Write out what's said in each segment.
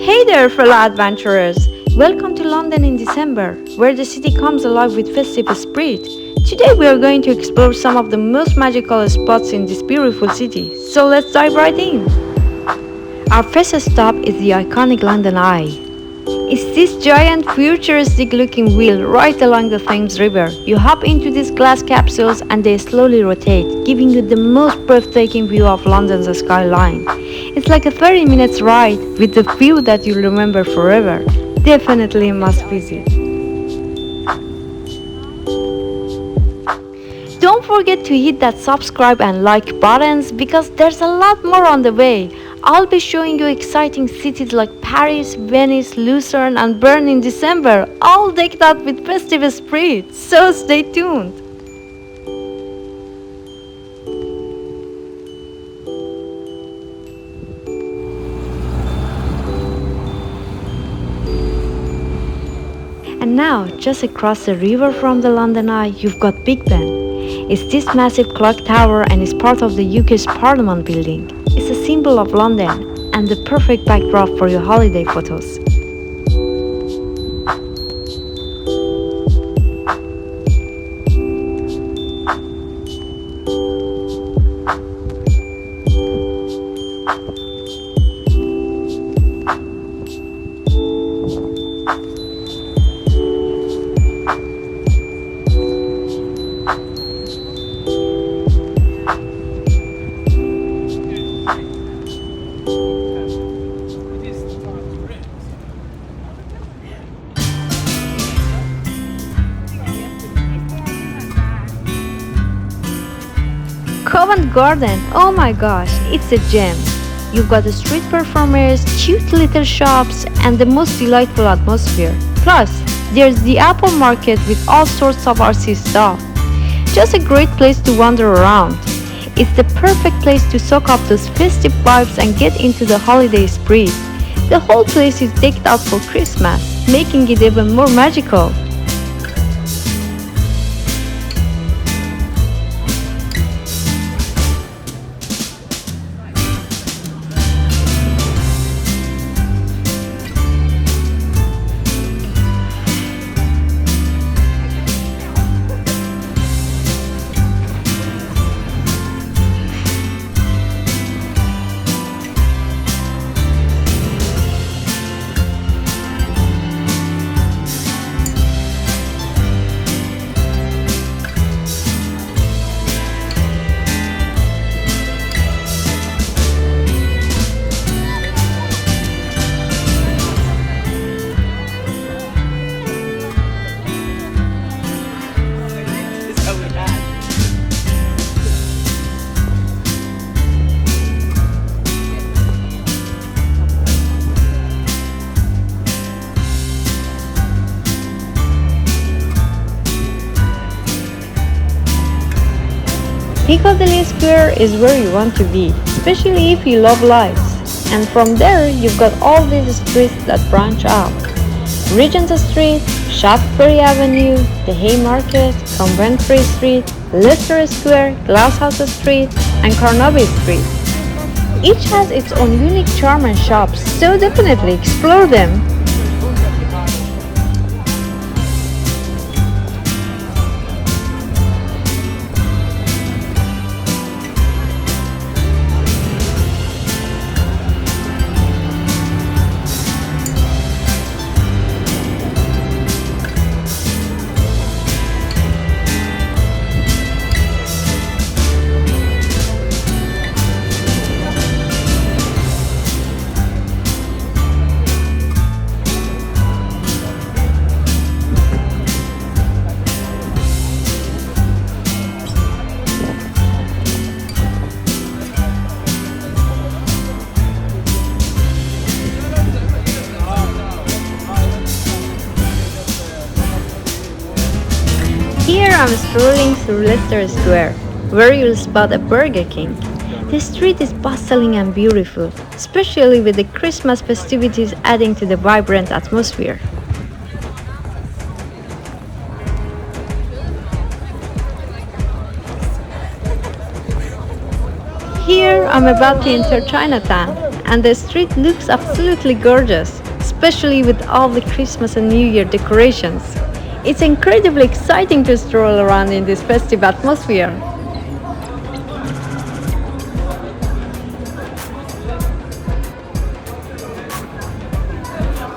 Hey there, fellow adventurers! Welcome to London in December, where the city comes alive with festive spirit. Today we are going to explore some of the most magical spots in this beautiful city. So let's dive right in! Our first stop is the iconic London Eye. It's this giant futuristic looking wheel right along the Thames River. You hop into these glass capsules and they slowly rotate, giving you the most breathtaking view of London's skyline. It's like a 30 minutes ride with the view that you'll remember forever. Definitely a must visit. Don't forget to hit that subscribe and like buttons because there's a lot more on the way. I'll be showing you exciting cities like Paris, Venice, Lucerne and Bern in December, all decked out with festive spirit, so stay tuned! And now, just across the river from the London Eye, you've got Big Ben. It's this massive clock tower and is part of the UK's Parliament building. It's a symbol of London and the perfect backdrop for your holiday photos. Covent Garden, oh my gosh, it's a gem. You've got the street performers, cute little shops, and the most delightful atmosphere. Plus, there's the Apple Market with all sorts of artsy stuff. Just a great place to wander around. It's the perfect place to soak up those festive vibes and get into the holiday spirit. The whole place is decked out for Christmas, making it even more magical. Piccadilly Square is where you want to be, especially if you love lights. And from there, you've got all these streets that branch out. Regent Street, Shaftesbury Avenue, the Haymarket, Covent Street, Leicester Square, Glasshouse Street, and Carnaby Street. Each has its own unique charm and shops, so definitely explore them. Here I'm strolling through Leicester Square, where you'll spot a Burger King. The street is bustling and beautiful, especially with the Christmas festivities adding to the vibrant atmosphere. Here I'm about to enter Chinatown, and the street looks absolutely gorgeous, especially with all the Christmas and New Year decorations. It's incredibly exciting to stroll around in this festive atmosphere.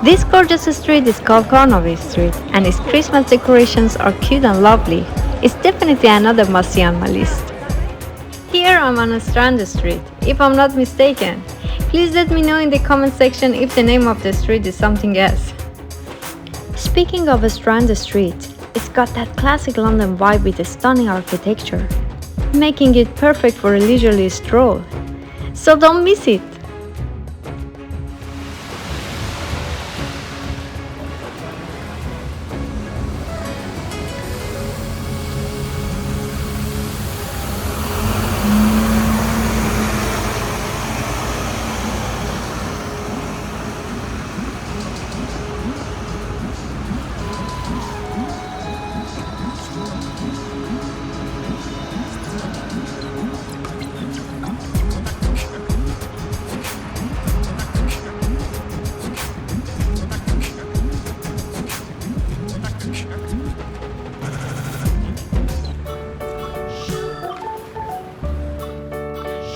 This gorgeous street is called Carnaby Street, and its Christmas decorations are cute and lovely. It's definitely another must-see on my list. Here I'm on a Strand Street, if I'm not mistaken. Please let me know in the comment section if the name of the street is something else. Speaking of a Strand Street, it's got that classic London vibe with a stunning architecture, making it perfect for a leisurely stroll. So don't miss it!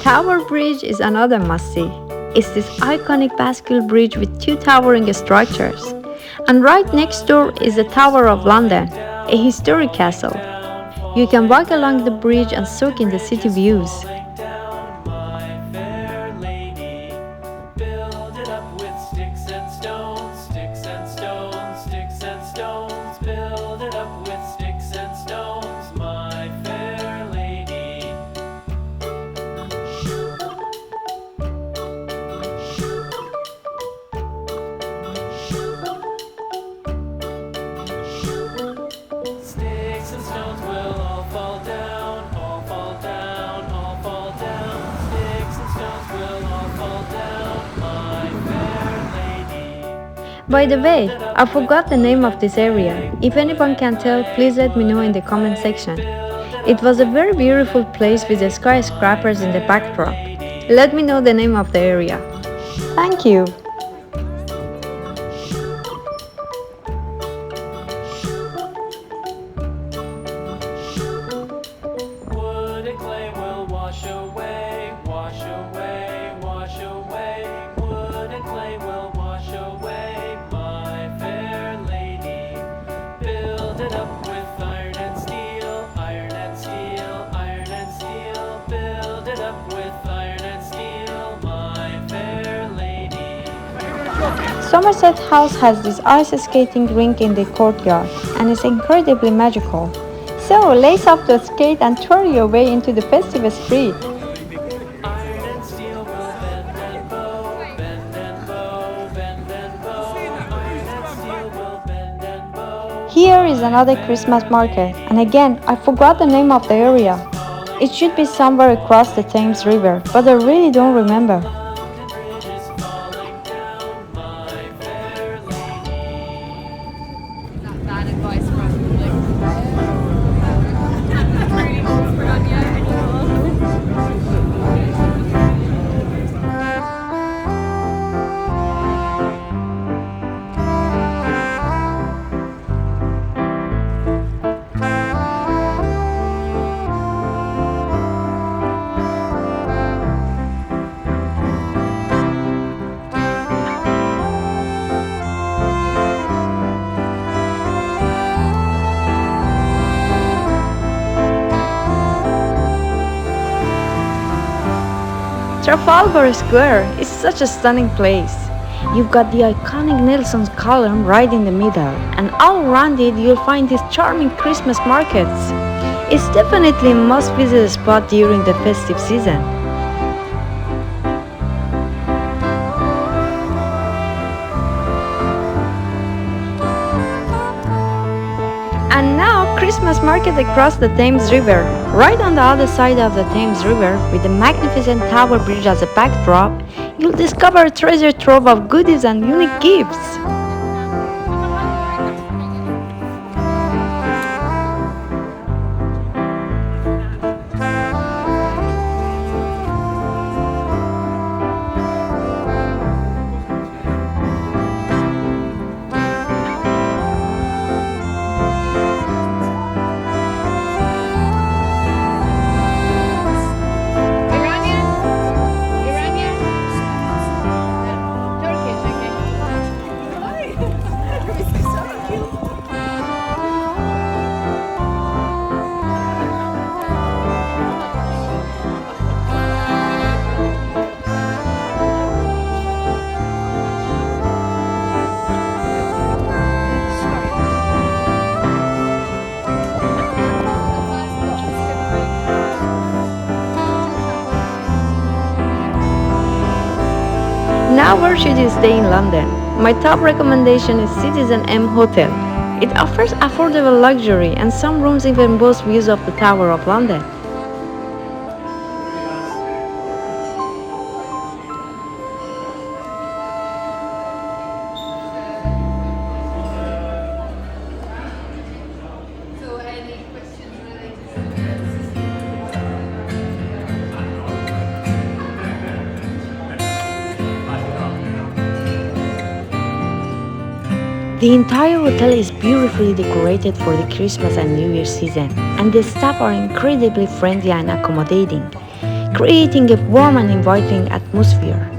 Tower Bridge is another must-see. It's this iconic bascule bridge with two towering structures. And right next door is the Tower of London, a historic castle. You can walk along the bridge and soak in the city views. By the way, I forgot the name of this area. If anyone can tell, please let me know in the comment section. It was a very beautiful place with the skyscrapers in the backdrop. Let me know the name of the area. Thank you! Somerset House has this ice skating rink in the courtyard and is incredibly magical. So lace up the skate and twirl your way into the festive street. Here is another Christmas market, and again I forgot the name of the area. It should be somewhere across the Thames River, but I really don't remember. Bad advice from pretty old for Trafalgar Square is such a stunning place. You've got the iconic Nelson's column right in the middle, and all around it you'll find these charming Christmas markets. It's definitely a must-visit spot during the festive season. And now Christmas market across the Thames River, right on the other side of the Thames River, with the magnificent Tower Bridge as a backdrop, you'll discover a treasure trove of goodies and unique gifts. Where should you stay in London? My top recommendation is CitizenM Hotel. It offers affordable luxury and some rooms even boast views of the Tower of London. So any questions related to The entire hotel is beautifully decorated for the Christmas and New Year season, and the staff are incredibly friendly and accommodating, creating a warm and inviting atmosphere.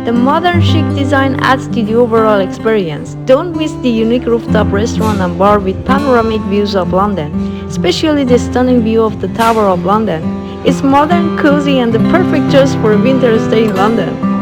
The modern chic design adds to the overall experience. Don't miss the unique rooftop restaurant and bar with panoramic views of London, especially the stunning view of the Tower of London. It's modern, cozy, and the perfect choice for a winter stay in London.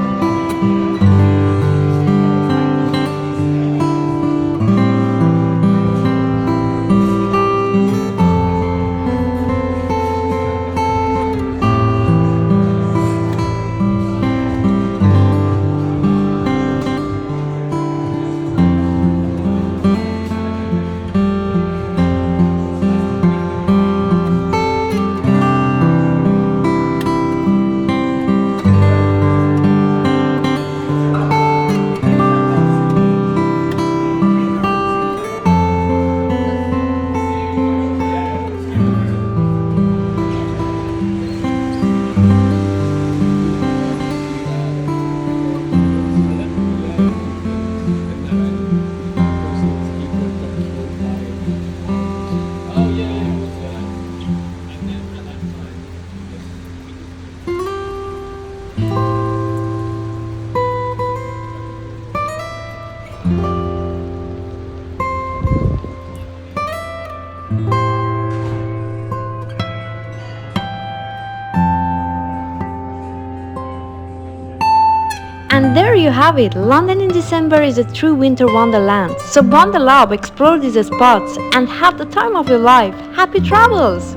And there you have it, London in December is a true winter wonderland. So bundle up, explore these spots, and have the time of your life. Happy travels!